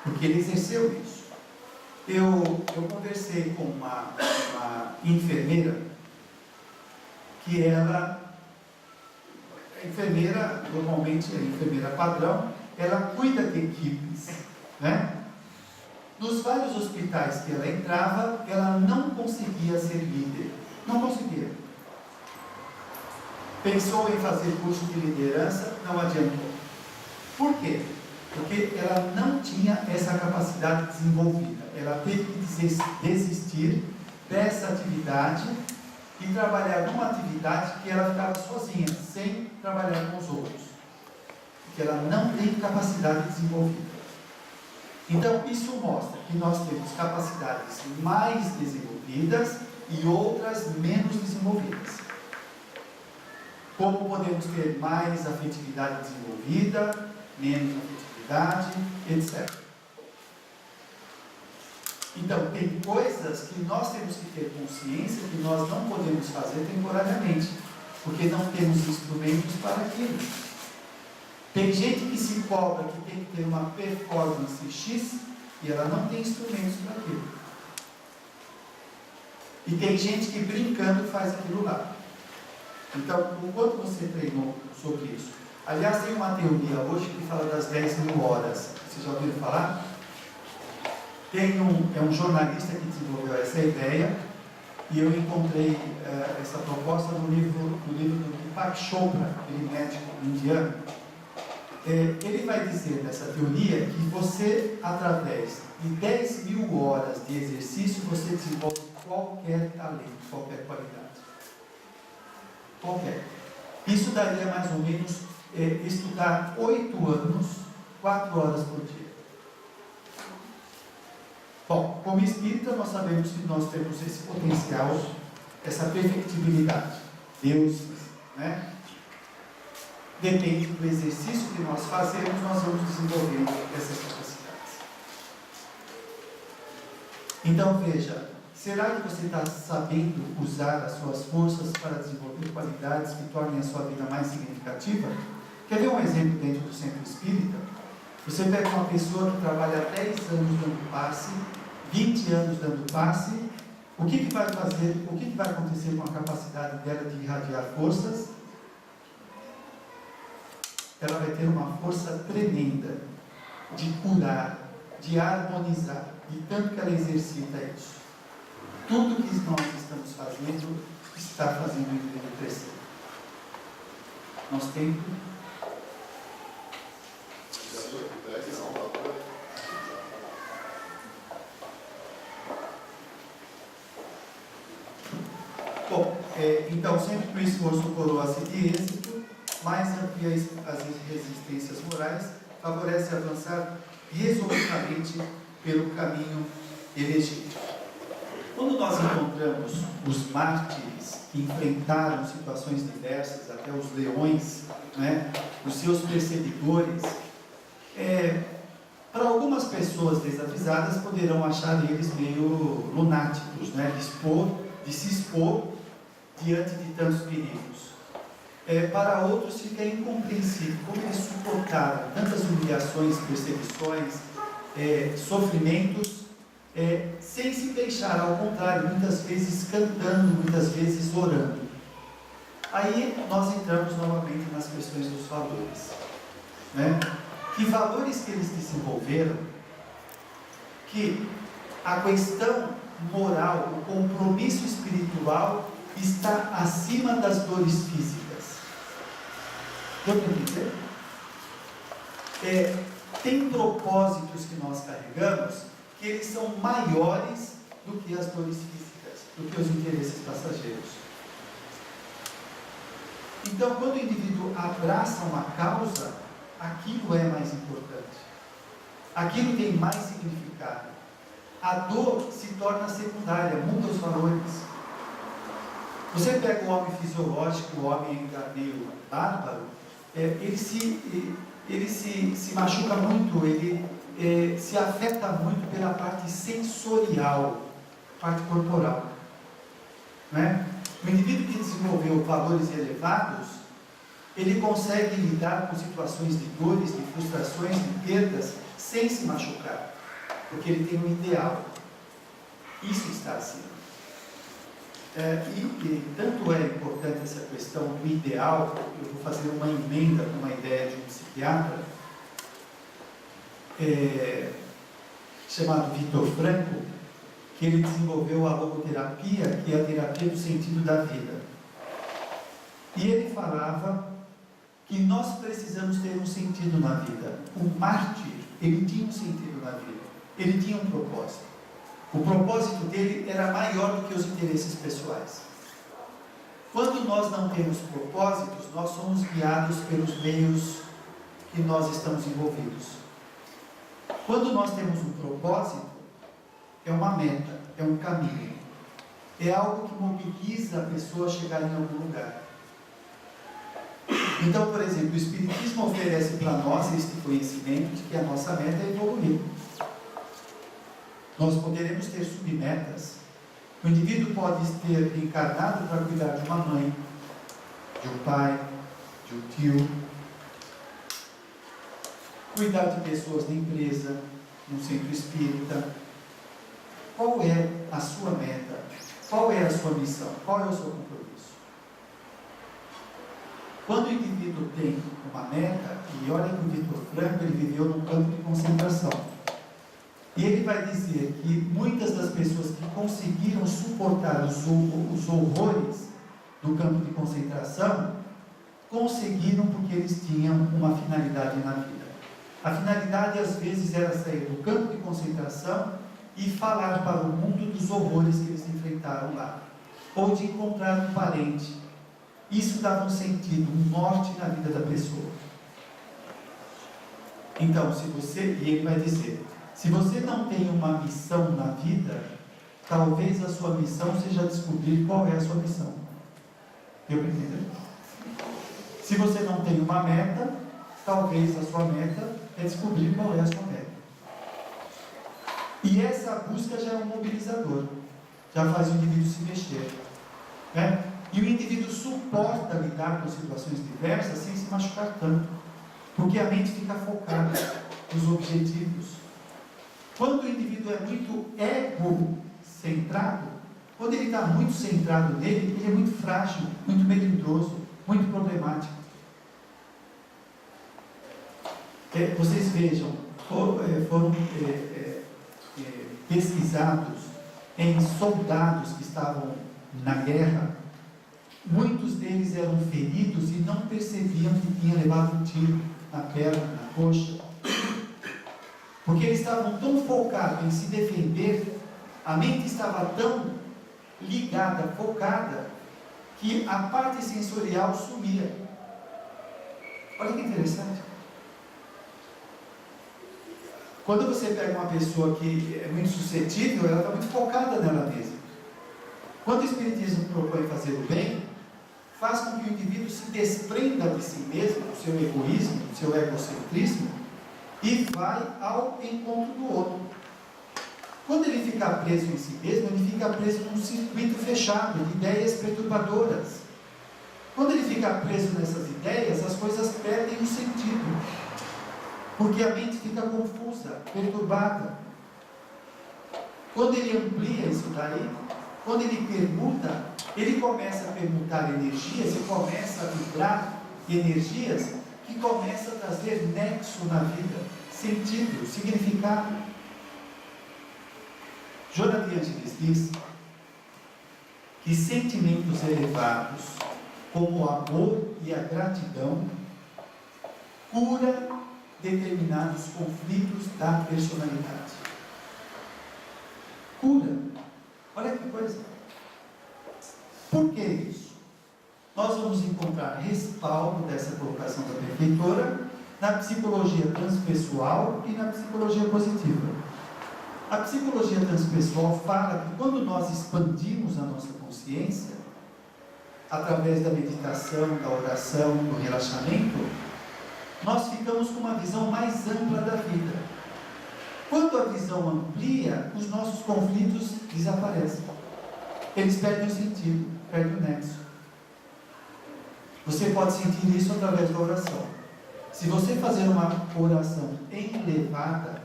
porque ele exerceu isso. Eu conversei com uma enfermeira, que ela, a enfermeira, normalmente a enfermeira padrão, ela cuida de equipes, né? Nos vários hospitais que ela entrava, ela não conseguia ser líder, não conseguia. Pensou em fazer curso de liderança, não adiantou. Por quê? Porque ela não tinha essa capacidade desenvolvida. Ela teve que desistir dessa atividade e trabalhar numa atividade que ela ficava sozinha, sem trabalhar com os outros, porque ela não tem capacidade desenvolvida. Então, isso mostra que nós temos capacidades mais desenvolvidas e outras menos desenvolvidas. Como podemos ter mais afetividade desenvolvida, menos afetividade, etc. Então, tem coisas que nós temos que ter consciência que nós não podemos fazer temporariamente, porque não temos instrumentos para aquilo. Tem gente que se cobra que tem que ter uma performance X e ela não tem instrumentos para aquilo. E tem gente que brincando faz aquilo lá. Então, o quanto você treinou sobre isso? Aliás, tem uma teoria hoje que fala das 10.000 horas. Vocês já ouviram falar? É um jornalista que desenvolveu essa ideia, e eu encontrei essa proposta no livro do Deepak Chopra, aquele médico indiano. Ele vai dizer nessa teoria que você, através de 10.000 horas de exercício, você desenvolve qualquer talento, qualquer qualidade. Qualquer. Isso daria mais ou menos estudar 8 anos, 4 horas por dia. Bom, como espírita, nós sabemos que nós temos esse potencial, essa perfectibilidade. Deus, né? Depende do exercício que nós fazemos, nós vamos desenvolvendo essas capacidades. Então, veja, será que você está sabendo usar as suas forças para desenvolver qualidades que tornem a sua vida mais significativa? Quer ver um exemplo dentro do centro espírita? Você pega uma pessoa que trabalha 10 anos dando passe, 20 anos dando passe, o que vai fazer, o que vai acontecer com a capacidade dela de irradiar forças? Ela vai ter uma força tremenda de curar, de harmonizar, de tanto que ela exercita isso. Tudo que nós estamos fazendo está fazendo o indivíduo crescer. Nós temos bom, então sempre que o esforço coroa-se de êxito, mais amplia as resistências morais, favorece avançar resolutamente pelo caminho elegido. Quando nós encontramos os mártires que enfrentaram situações diversas, até os leões, né, os seus perseguidores, para algumas pessoas desavisadas poderão achar eles meio lunáticos, né, de se expor diante de tantos perigos. Para outros fica incompreensível como eles suportaram tantas humilhações, perseguições, sofrimentos, sem se deixar, ao contrário, muitas vezes cantando, muitas vezes orando. Aí nós entramos novamente nas questões dos valores, né? Que valores que eles desenvolveram, que a questão moral, o compromisso espiritual está acima das dores físicas. Deu para entender? Tem propósitos que nós carregamos que eles são maiores do que as dores físicas, do que os interesses passageiros. Então, quando o indivíduo abraça uma causa, aquilo é mais importante. Aquilo tem mais significado. A dor se torna secundária, muda os valores. Você pega o homem fisiológico, o homem ainda meio bárbaro, ele se machuca muito, ele se afeta muito pela parte sensorial, parte corporal, né? O indivíduo que desenvolveu valores elevados, ele consegue lidar com situações de dores, de frustrações, de perdas, sem se machucar, porque ele tem um ideal. Isso está acima. E tanto é importante essa questão do ideal, eu vou fazer uma emenda com uma ideia de um psiquiatra, chamado Viktor Frankl, que ele desenvolveu a logoterapia, que é a terapia do sentido da vida. E ele falava que nós precisamos ter um sentido na vida. O mártir, ele tinha um sentido na vida, ele tinha um propósito. O propósito dele era maior do que os interesses pessoais. Quando nós não temos propósitos, nós somos guiados pelos meios que nós estamos envolvidos. Quando nós temos um propósito, é uma meta, é um caminho, é algo que mobiliza a pessoa a chegar em algum lugar. Então, por exemplo, o Espiritismo oferece para nós este conhecimento de que a nossa meta é evoluir. Nós poderemos ter submetas. O indivíduo pode ter encarnado para cuidar de uma mãe, de um pai, de um tio, cuidar de pessoas na empresa, num centro espírita. Qual é a sua meta? Qual é a sua missão? Qual é o seu compromisso? Quando o indivíduo tem uma meta, e olha que o Vitor Frankl, ele viveu num campo de concentração. E ele vai dizer que muitas das pessoas que conseguiram suportar os horrores do campo de concentração, conseguiram porque eles tinham uma finalidade na vida. A finalidade, às vezes, era sair do campo de concentração e falar para o mundo dos horrores que eles enfrentaram lá. Ou de encontrar um parente. Isso dava um sentido, um norte na vida da pessoa. Então, e ele vai dizer, se você não tem uma missão na vida, talvez a sua missão seja descobrir qual é a sua missão. Deu para entender? Se você não tem uma meta, talvez a sua meta é descobrir qual é a sua meta. E essa busca já é um mobilizador, já faz o indivíduo se mexer, né? E o indivíduo suporta lidar com situações diversas sem se machucar tanto, porque a mente fica focada nos objetivos. Quando o indivíduo é muito ego-centrado, quando ele está muito centrado nele, ele é muito frágil, muito melindroso, muito problemático. Vocês vejam, foram pesquisados em soldados que estavam na guerra. Muitos deles eram feridos e não percebiam que tinham levado um tiro na perna, na coxa, porque eles estavam tão focados em se defender, a mente estava tão ligada, focada, que a parte sensorial sumia. Olha que interessante. Quando você pega uma pessoa que é muito suscetível, ela está muito focada nela mesma. Quando o Espiritismo propõe fazer o bem, faz com que o indivíduo se desprenda de si mesmo, do seu egoísmo, do seu egocentrismo, e vai ao encontro do outro. Quando ele fica preso em si mesmo, ele fica preso num circuito fechado de ideias perturbadoras. Quando ele fica preso nessas ideias, as coisas perdem o sentido, porque a mente fica confusa, perturbada. Quando ele amplia isso daí, quando ele permuta, ele começa a permutar energias e começa a vibrar energias que começam a trazer nexo na vida, sentido, significado. Joana de Ângeles diz que sentimentos elevados, como o amor e a gratidão, cura determinados conflitos da personalidade. Cura. Olha que coisa. Por que isso? Nós vamos encontrar respaldo dessa colocação da benfeitora na psicologia transpessoal e na psicologia positiva. A psicologia transpessoal fala que quando nós expandimos a nossa consciência, através da meditação, da oração, do relaxamento, nós ficamos com uma visão mais ampla da vida. Quando a visão amplia, os nossos conflitos desaparecem. Eles perdem o sentido, perdem o nexo. Você pode sentir isso através da oração. Se você fazer uma oração elevada,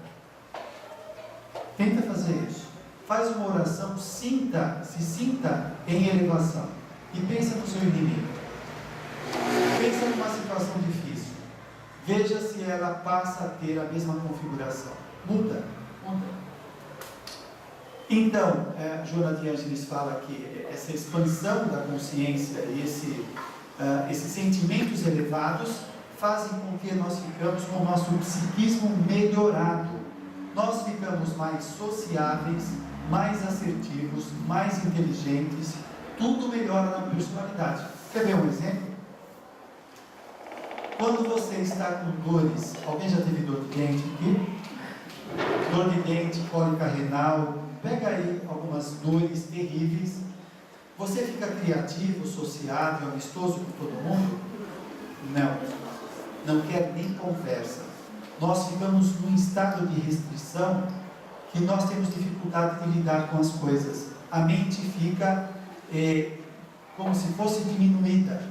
tenta fazer isso. Faz uma oração, se sinta em elevação. E pensa no seu inimigo. Pensa numa situação difícil. Veja se ela passa a ter a mesma configuração. Muda. Então, Joana de Ângeles fala que essa expansão da consciência e esses sentimentos elevados fazem com que nós ficamos com o nosso psiquismo melhorado. Nós ficamos mais sociáveis, mais assertivos, mais inteligentes, tudo melhora na personalidade. Quer ver um exemplo? Quando você está com dores, alguém já teve dor de dente aqui? Dor de dente, cólica renal, pega aí algumas dores terríveis. Você fica criativo, sociável, amistoso com todo mundo? Não quer nem conversa. Nós ficamos num estado de restrição que nós temos dificuldade de lidar com as coisas. A mente fica como se fosse diminuída.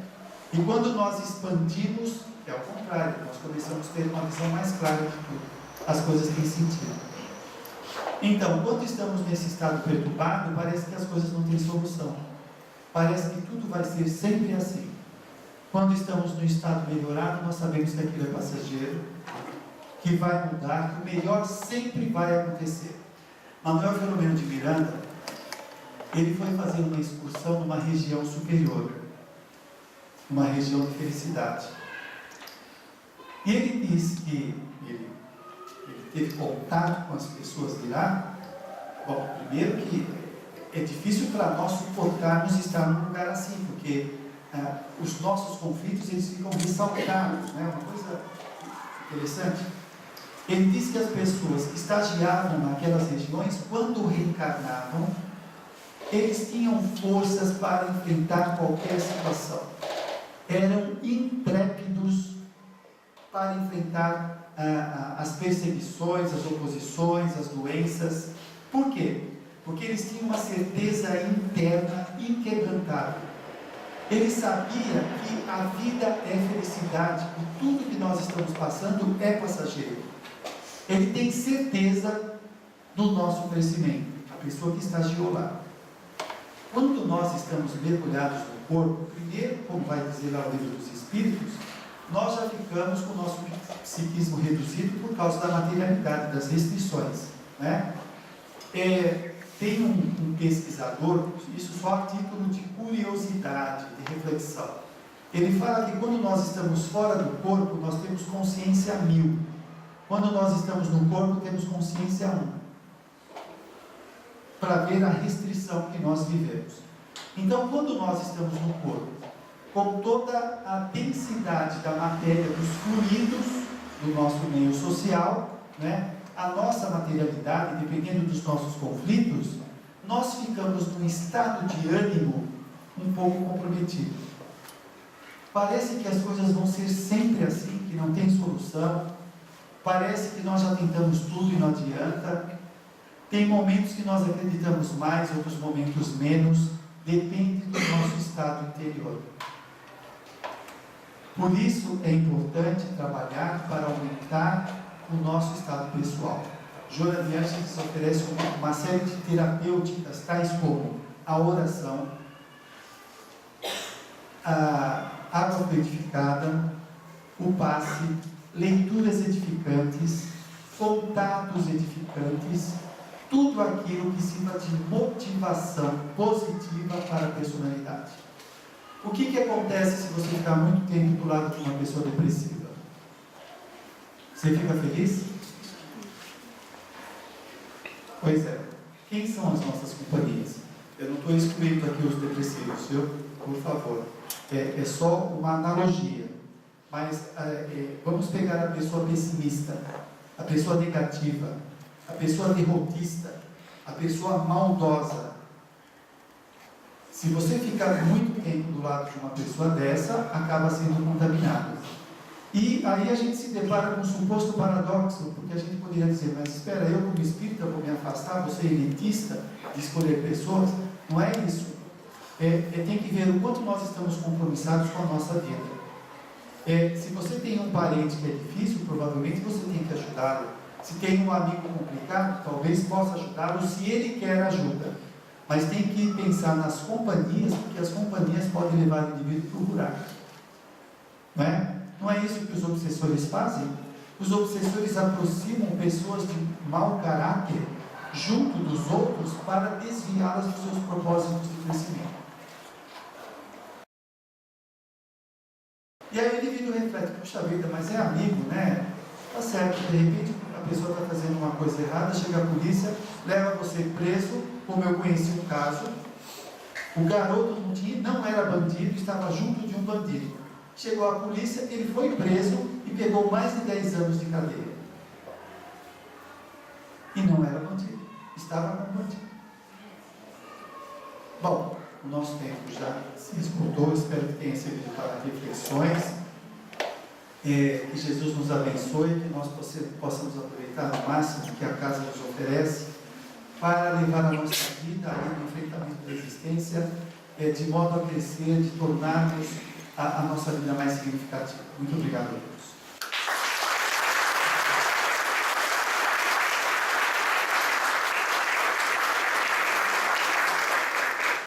E quando nós expandimos, é o contrário, nós começamos a ter uma visão mais clara de tudo. As coisas têm sentido. Então, quando estamos nesse estado perturbado, parece que as coisas não têm solução. Parece que tudo vai ser sempre assim. Quando estamos no estado melhorado, nós sabemos que aquilo é passageiro, que vai mudar, que o melhor sempre vai acontecer. Manuel Filomeno de Miranda, ele foi fazer uma excursão numa região superior, uma região de felicidade. E ele disse que ele teve contato com as pessoas de lá. Bom, primeiro que é difícil para nós suportarmos estar num lugar assim, porque os nossos conflitos eles ficam ressaltados, né? Uma coisa interessante. Ele disse que as pessoas que estagiavam naquelas regiões, quando reencarnavam, eles tinham forças para enfrentar qualquer situação. Eram intrépidos para enfrentar as perseguições, as oposições, as doenças. Por quê? Porque eles tinham uma certeza interna inquebrantável. Ele sabia que a vida é felicidade e tudo que nós estamos passando é passageiro. Ele tem certeza do nosso crescimento, a pessoa que estagiou lá. Quando nós estamos mergulhados no corpo, primeiro, como vai dizer lá o Livro dos Espíritos, nós já ficamos com o nosso psiquismo reduzido por causa da materialidade, das restrições, né? Tem um pesquisador, isso só a título de curiosidade, de reflexão. Ele fala que quando nós estamos fora do corpo, nós temos consciência 1000. Quando nós estamos no corpo, temos consciência 1. Para ver a restrição que nós vivemos. Então, quando nós estamos no corpo, com toda a densidade da matéria, dos fluidos do nosso meio social, né? A nossa materialidade, dependendo dos nossos conflitos, nós ficamos num estado de ânimo um pouco comprometido. Parece que as coisas vão ser sempre assim, que não tem solução. Parece que nós já tentamos tudo e não adianta. Tem momentos que nós acreditamos mais, outros momentos menos. Depende do nosso estado interior. Por isso é importante trabalhar para aumentar o nosso estado pessoal. Joana de Angeles oferece uma série de terapêuticas, tais como a oração, a água purificada, o passe, leituras edificantes, contatos edificantes, tudo aquilo que sirva de motivação positiva para a personalidade. O que acontece se você ficar muito tempo do lado de uma pessoa depressiva? Você fica feliz? Pois é. Quem são as nossas companhias? Eu não estou excluindo aqui os depressivos, viu? Por favor. É só uma analogia. Mas vamos pegar a pessoa pessimista, a pessoa negativa, a pessoa derrotista, a pessoa maldosa. Se você ficar muito tempo do lado de uma pessoa dessa, acaba sendo contaminado. E aí a gente se depara com um suposto paradoxo, porque a gente poderia dizer, mas espera, eu como espírita vou me afastar, vou ser elitista de escolher pessoas? Não é isso. Tem que ver o quanto nós estamos compromissados com a nossa vida. Se você tem um parente que é difícil, provavelmente você tem que ajudá-lo. Se tem um amigo complicado, talvez possa ajudá-lo se ele quer ajuda. Mas tem que pensar nas companhias, porque as companhias podem levar o indivíduo para o buraco. Não é? Não é isso que os obsessores fazem? Os obsessores aproximam pessoas de mau caráter junto dos outros para desviá-las dos seus propósitos de crescimento. E aí o indivíduo reflete, puxa vida, mas é amigo, né? Tá certo, de repente a pessoa está fazendo uma coisa errada, chega a polícia, leva você preso, como eu conheci um caso, o garoto não era bandido, estava junto de um bandido. Chegou a polícia, ele foi preso e pegou mais de 10 anos de cadeia. E não era bandido, estava como bandido. Bom, o nosso tempo já se esgotou, espero que tenha servido para reflexões. Que Jesus nos abençoe, que nós possamos aproveitar ao máximo que a casa nos oferece para levar a nossa vida no enfrentamento da existência, de modo a crescer, de tornarmos a nossa vida mais significativa. Muito obrigado a todos.